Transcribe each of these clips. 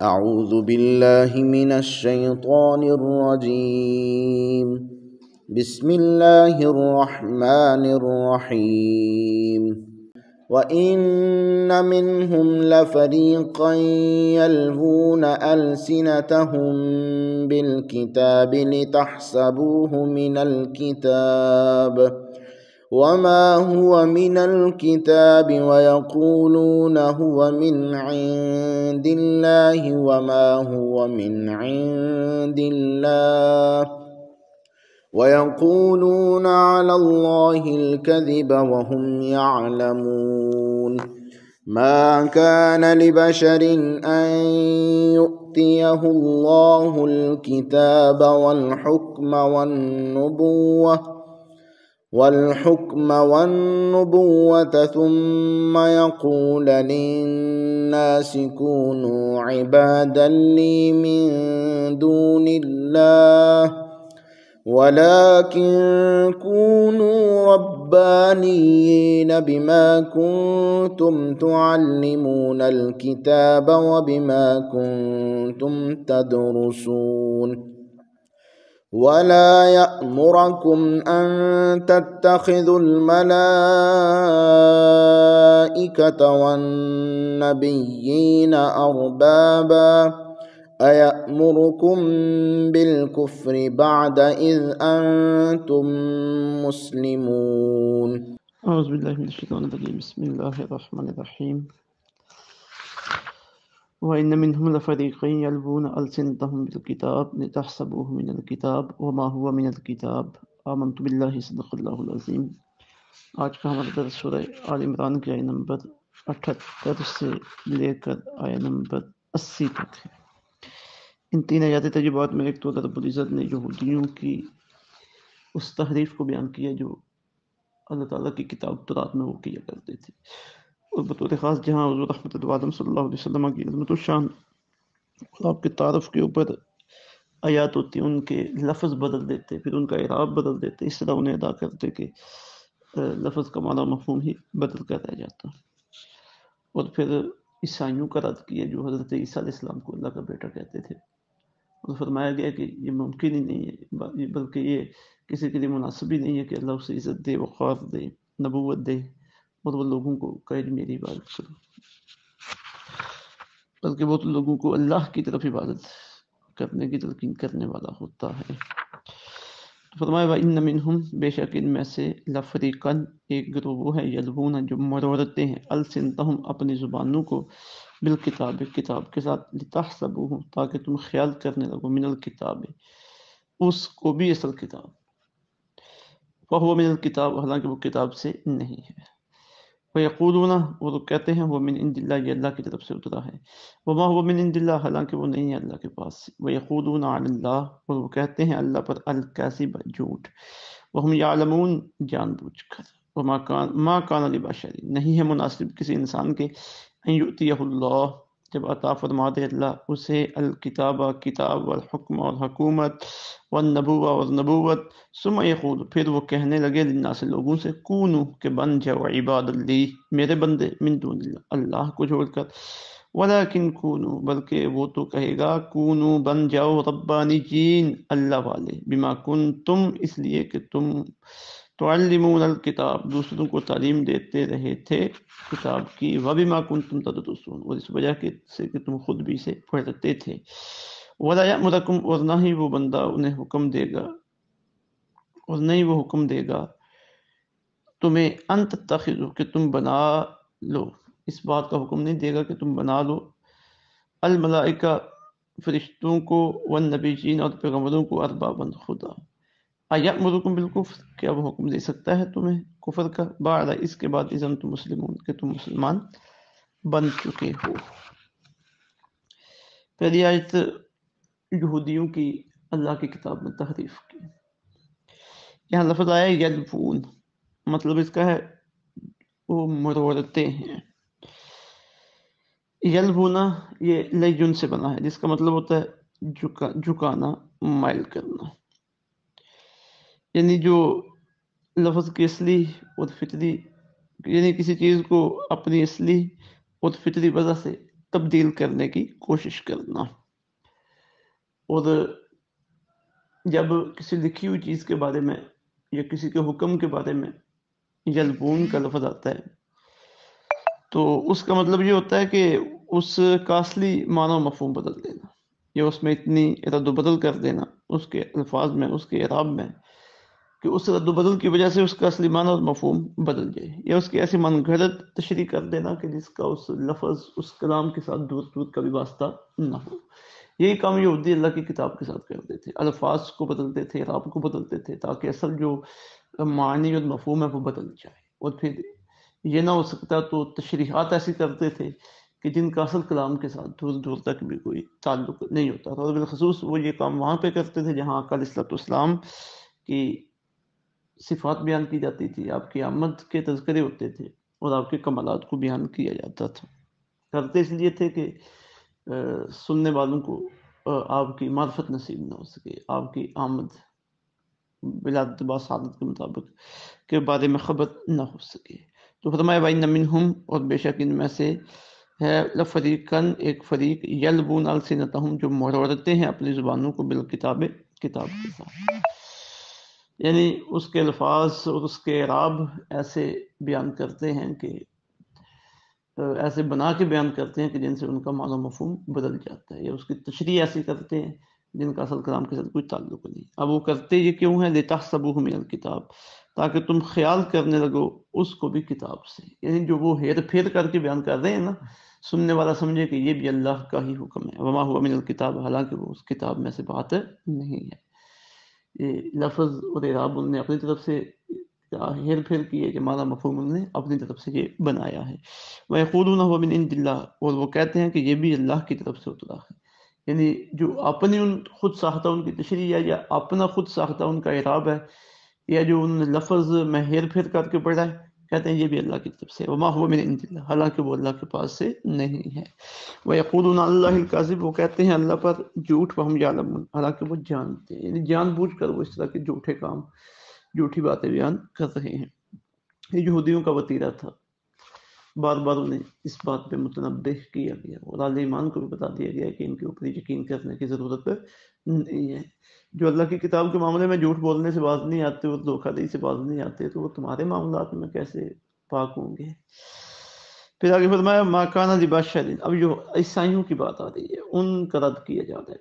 أعوذ بالله من الشيطان الرجيم. بسم الله الرحمن الرحيم. وإن منهم لفريقا يلوون ألسنتهم بالكتاب لتحسبوه من الكتاب وما هو من الكتاب ويقولون هو من عند الله وما هو من عند الله ويقولون على الله الكذب وهم يعلمون. ما كان لبشر أن يؤتيه الله الكتاب والحكم والنبوة ثم يقول للناس كونوا عبادا لي من دون الله ولكن كونوا ربانيين بما كنتم تعلمون الكتاب وبما كنتم تدرسون. ولا يأمركم أن تتخذوا الملائكة والنبيين أربابا أيأمركم بالكفر بعد إذ أنتم مسلمون. أعوذ بالله من الشيطان الرجيم. بسم الله الرحمن الرحيم. وإن منهم لفريقا يلوون ألسنتهم بالكتاب لتحسبوه من الكتاب وما هو من الكتاب آمنت بالله صدق اللہ العظیم. آج کا ہمارا درس سورہ آل عمران کی آیت نمبر 78 سے لے کر آیت نمبر 80 تک ہے. ان تین آیات تجربات میں ایک تو رب العزت نے یہودیوں کی اس تحریف کو بیان کیا جو اللہ تعالیٰ کی کتاب تورات میں وہ کیا کرتے تھے، اور بطور خاص جہاں حضور رحمت عالم صلی اللہ علیہ وسلم کی عظمت و شان اور آپ کے تعارف کے اوپر آیات ہوتی ہیں، ان کے لفظ بدل دیتے، پھر ان کا اعراب بدل دیتے، اس طرح انہیں ادا کرتے کہ لفظ کا معنی مفہوم ہی بدل کر رہ جاتا. اور پھر عیسائیوں کا رد کیا جو حضرت عیسیٰ علیہ السلام کو اللہ کا بیٹا کہتے تھے، اور فرمایا گیا کہ یہ ممکن ہی نہیں ہے، بلکہ یہ کسی کے لیے مناسب ہی نہیں ہے کہ اللہ اسے عزت دے، وقار دے، نبوت دے اور وہ لوگوں کو کہے میری عبادت کرو، بلکہ وہ تو لوگوں کو اللہ کی طرف عبادت کرنے کی تلقین کرنے والا ہوتا ہے. فرمایا وَإِنَّ مِنْهُمْ بے شک ان میں سے لفریقاً ایک گروہ وہ ہے یلوون جو مرورتے ہیں السنتہم اپنی زبانوں کو بالکتاب کتاب کے ساتھ لتحسبوہ تاکہ تم خیال کرنے لگو من الکتاب اس کو بھی اصل کتاب فہو من الکتاب حالانکہ وہ کتاب سے نہیں ہے. وَيَقُولُونَ وہ کہتے ہیں وہ من عند اللہ یہ اللہ کی طرف سے اترا ہے وما هو من عند اللہ حالانکہ وہ نہیں ہے اللہ کے پاس سے. وَيَقُولُونَ عَلَى اللَّهِ اور وہ کہتے ہیں اللہ پر الکذب جھوٹ وَهُمْ يَعْلَمُونَ جان بوجھ کر. ما کان لبشر نہیں ہے مناسب کسی انسان کے ان یؤتیہ اللہ جب عطا فرما دے اللہ اسے الکتاب کتاب والحکم اور حکومت والنبوہ اور نبوت ثم یقول پھر وہ کہنے لگے للناس لوگوں سے کونو کہ بن جاؤ عباد لی میرے بندے من دون اللہ اللہ کو چھوڑ کر ولیکن کونو بلکہ وہ تو کہے گا کونو بن جاؤ ربانیین اللہ والے بما کنتم اس لیے کہ تم تعلمون الکتاب دوسروں کو تعلیم دیتے رہے تھے کتاب کی وبما کنتم تدرسون اور اس وجہ سے کہ تم خود بھی سے پڑھتے تھے. ولا یأمرکم اور نہ ہی وہ بندہ انہیں حکم دے گا اور نہیں وہ حکم دے گا تمہیں ان تتخذوا کہ تم بنا لو اس بات کا حکم نہیں دے گا کہ تم بنا لو الملائکہ فرشتوں کو والنبیین اور پیغمبروں کو اربابا خدا. ایأمرکم بالکفر کیا وہ حکم دے سکتا ہے تمہیں کفر کا بعد اس کے بعد اذا تم مسلمون کہ تم مسلمان بن چکے ہو. پہلی آیت یہودیوں کی اللہ کی کتاب میں تحریف کی. یہاں لفظ آیا یلوون مطلب اس کا ہے وہ مروڑتے ہیں. یلوونا یہ لیجن سے بنا ہے جس کا مطلب ہوتا ہے جھکانا مائل کرنا، یعنی جو لفظ کی اصلی اور فطری یعنی کسی چیز کو اپنی اصلی اور فطری وجہ سے تبدیل کرنے کی کوشش کرنا. اور جب کسی لکھی ہوئی چیز کے بارے میں یا کسی کے حکم کے بارے میں یلبون کا لفظ آتا ہے تو اس کا مطلب یہ ہوتا ہے کہ اس کا اصلی معنی و مفہوم بدل دینا یا اس میں اتنی رد و بدل کر دینا اس کے الفاظ میں، اس کے اعراب میں، کہ اس رد و بدل کی وجہ سے اس کا اصلی معنی اور مفہوم بدل جائے، یا اس کی ایسی من گھڑت تشریح کر دینا کہ جس کا اس لفظ اس کلام کے ساتھ دور دور کا بھی واسطہ نہ ہو. یہی کام یہودی اللہ کی کتاب کے ساتھ کرتے تھے، الفاظ کو بدلتے تھے، اعراب کو بدلتے تھے تاکہ اصل جو معنی اور مفہوم ہے وہ بدل جائے. اور پھر یہ نہ ہو سکتا تو تشریحات ایسی کرتے تھے کہ جن کا اصل کلام کے ساتھ دور دور تک بھی کوئی تعلق نہیں ہوتا تھا. اور بالخصوص وہ یہ کام وہاں پہ کرتے تھے جہاں آقا علیہ الصلوۃ والسلام کی صفات بیان کی جاتی تھی، آپ کی آمد کے تذکرے ہوتے تھے اور آپ کے کمالات کو بیان کیا جاتا تھا. کرتے اس لیے تھے کہ سننے والوں کو آپ کی معرفت نصیب نہ ہو سکے، آپ کی آمد ولادت با سعادت کے مطابق کے بارے میں خبر نہ ہو سکے. تو فرمایا وَإِنَّ مِنْهُمْ، اور بے شک ان میں سے ہے لفریقاً ایک فریق یلبون السنتہم جو مروڑتے ہیں اپنی زبانوں کو بالکتاب کتاب کے ساتھ، یعنی اس کے الفاظ اور اس کے اعراب ایسے بیان کرتے ہیں کہ ایسے بنا کے بیان کرتے ہیں کہ جن سے ان کا معنی و مفہوم بدل جاتا ہے، یا اس کی تشریح ایسی کرتے ہیں جن کا اصل کلام کے ساتھ کوئی تعلق نہیں. اب وہ کرتے یہ کیوں ہیں؟ لِتَحْسَبُوهُ مِنَ الْكِتَاب، تاکہ تم خیال کرنے لگو اس کو بھی کتاب سے. یعنی جو وہ ہیر پھیر کر کے بیان کر رہے ہیں نا، سننے والا سمجھے کہ یہ بھی اللہ کا ہی حکم ہے. وَمَا هُوَ مِنَ الْكِتَاب، حالانکہ وہ اس کتاب میں سے بات نہیں ہے. یہ لفظ اور اعراب انہوں نے اپنی طرف سے ہیر پھیر کی ہے کہ معنی مفہوم انہوں نے اپنی طرف سے یہ بنایا ہے. وَيَقُولُونَ هُوَ مِنْ عِنْدِ اللَّهِ، اور وہ کہتے ہیں کہ یہ بھی اللہ کی طرف سے اترا ہے. یعنی جو اپنی خود ساختہ ان کی تشریح ہے یا اپنا خود ساختہ ان کا اعراب ہے یا جو ان لفظ میں ہیر پھیر کر کے پڑھا ہے، کہتے ہیں یہ بھی اللہ کی طرف سے. وَمَا هُوَ مِنْ عِنْدِ اللَّهِ، حالانکہ وہ اللہ کے پاس سے نہیں ہے. وَيَقُولُونَ عَلَى اللَّهِ الْكَذِبَ، وہ کہتے ہیں اللہ پر جھوٹ، وَهُمْ يَعْلَمُونَ، حالانکہ وہ جانتے ہیں. یعنی جان بوجھ کر وہ اس طرح کے جھوٹے کام، جھوٹی باتیں بیان کر رہے ہیں. یہ یہودیوں کا وتیرہ تھا، بار بار انہیں اس بات پہ متنبہ کیا گیا اور اہل ایمان کو بھی بتا دیا گیا کہ ان کے اوپر یقین کرنے کی ضرورت نہیں ہے. جو اللہ کی کتاب کے معاملے میں جھوٹ بولنے سے باز نہیں آتے اور دھوکہ دہی سے باز نہیں آتے تو وہ تمہارے معاملات میں کیسے پاک ہوں گے. پھر آگے فرمایا ما کان لبشر، اب جو عیسائیوں کی بات آ رہی ہے ان کا رد کیا جاتا ہے.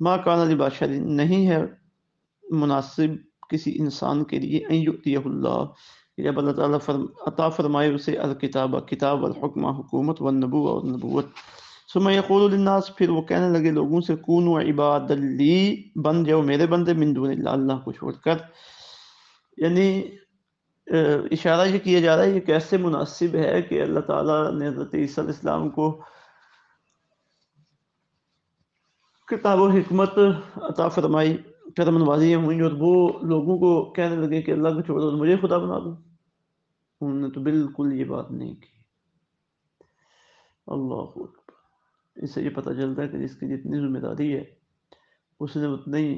ما کان لبشر، نہیں ہے مناسب کسی انسان کے لیے ان یؤتیہ اللہ، جب اللہ تعالیٰ عطا فرمائے اسے الکتاب، کتاب، والحکمہ، حکومت، والنبوہ، اور نبوت. ثم یقول للناس، پھر وہ کہنے لگے لوگوں سے کونوا عباد لی، بن جاؤ میرے بندے، من دون اللہ، اللہ کو چھوڑ کر. یعنی اشارہ یہ کیا جا رہا ہے یہ کیسے مناسب ہے کہ اللہ تعالیٰ نے حضرت عیسیٰ علیہ السلام کو کتاب و حکمت عطا فرمائی، کرم نوازیاں ہوئیں، اور وہ لوگوں کو کہنے لگے کہ اللہ کو چھوڑو اور مجھے خدا بنا دو. انہوں نے تو بالکل یہ بات نہیں کی. اللہ اکبر. اس سے یہ پتہ چلتا ہے کہ جس کی جتنی ذمہ داری ہے اس نے اتنا ہی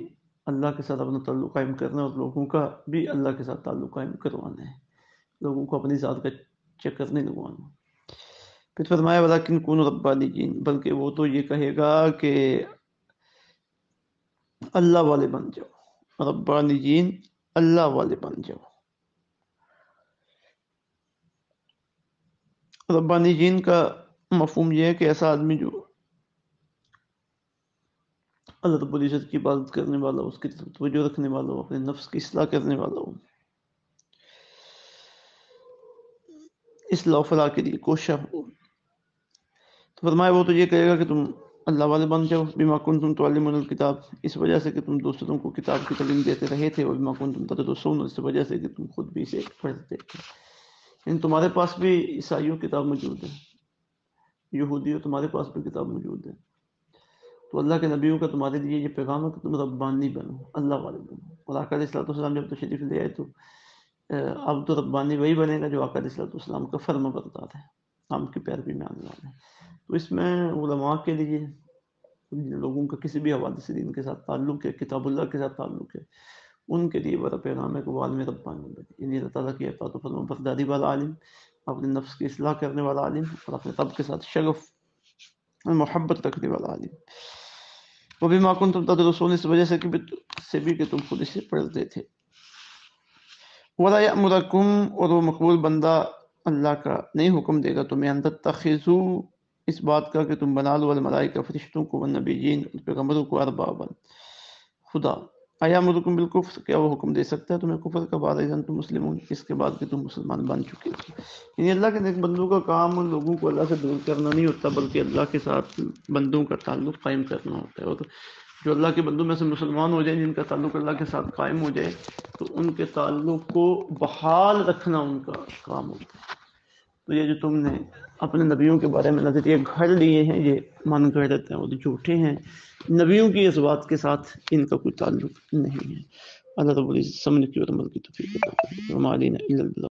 اللہ کے ساتھ اپنا تعلق قائم کرنا اور لوگوں کا بھی اللہ کے ساتھ تعلق قائم کروانا ہے، لوگوں کو اپنی ذات کا چکر نہیں لگوانا. پھر فرمایا ولیکن کونوا ربانیین، بلکہ وہ تو یہ کہے گا کہ اللہ والے بن جاؤ. ربانیین، اللہ والے بن جاؤ. ربانیین کا مفہوم یہ ہے کہ ایسا آدمی جو اللہ رب العزت کی عبادت کرنے والا ہو، اس کی طرف توجہ رکھنے والا ہو، اپنے نفس کی اصلاح کرنے والا ہو، اصلاح و فلاح کے لیے کوشاں ہو. تو فرمایا وہ تو یہ کہے گا کہ تم اللہ والے بن جاؤ، بما کنتم تعلمون الکتاب، اس وجہ سے کہ تم دوسروں کو کتاب کی تعلیم دیتے رہے تھے، اور بما کنتم تدرسون، اس وجہ سے کہ تم خود بھی اسے پڑھتے تھے. یعنی تمہارے پاس بھی عیسائیوں کتاب موجود ہے، یہودیوں تمہارے پاس بھی کتاب موجود ہے. تو اللہ کے نبیوں کا تمہارے لیے یہ پیغام ہے کہ تم ربانی بنو، اللہ والے بنو. اور آقا علیہ الصلوۃ والسلام جب تشریف لے آئے تو اب تو ربانی وہی بنے گا جو آقا علیہ الصلوۃ والسلام کا فرما بردار ہے، ہم کی پیروی میں آنے والے ہیں. تو اس میں علماء کے لیے، لوگوں کا کسی بھی حوالے سے دین کے ساتھ تعلق ہے، کتاب اللہ کے ساتھ تعلق ہے، ان کے لیے بڑا پیغام ہے کہ وہ عالم ربانی بنے. یعنی اللہ تعالیٰ کی اطاعت و فرما برداری والا عالم، اپنے نفس کی اصلاح کرنے والا عالم، اور اپنے رب کے ساتھ شغف محبت رکھنے والا عالم. وبما کنتم تدرسون، اس وجہ سے کہ تم خود اسے پڑھتے تھے. ولا یأمرکم، اور وہ مقبول بندہ اللہ کا نہیں حکم دے گا تمہیں ان تتخذوا، اس بات کا کہ تم بنا لو الملائکہ فرشتوں کو والنبیین اور پیغمبروں کو اربابا خدا. ایامرکم بالکفر، کیا وہ حکم دے سکتا ہے تمہیں کفر کا بعد اذا تم مسلمون، اس کے بعد کہ تم مسلمان بن چکے ہو. یعنی اللہ کے نیک بندوں کا کام ان لوگوں کو اللہ سے دور کرنا نہیں ہوتا، بلکہ اللہ کے ساتھ بندوں کا تعلق قائم کرنا ہوتا ہے. اور جو اللہ کے بندوں میں سے مسلمان ہو جائیں، جن کا تعلق اللہ کے ساتھ قائم ہو جائے، تو ان کے تعلق کو بحال رکھنا ان کا کام ہوتا ہے. تو یہ جو تم نے اپنے نبیوں کے بارے میں نظریے گھڑ لیے ہیں، یہ من گھڑت ہیں اور جھوٹے ہیں. نبیوں کی اس بات کے ساتھ ان کا کوئی تعلق نہیں ہے. اللہ رب العزت سمجھ کی اور عمل کی توفیق عطا فرمائے. وما علینا الا البلاغ.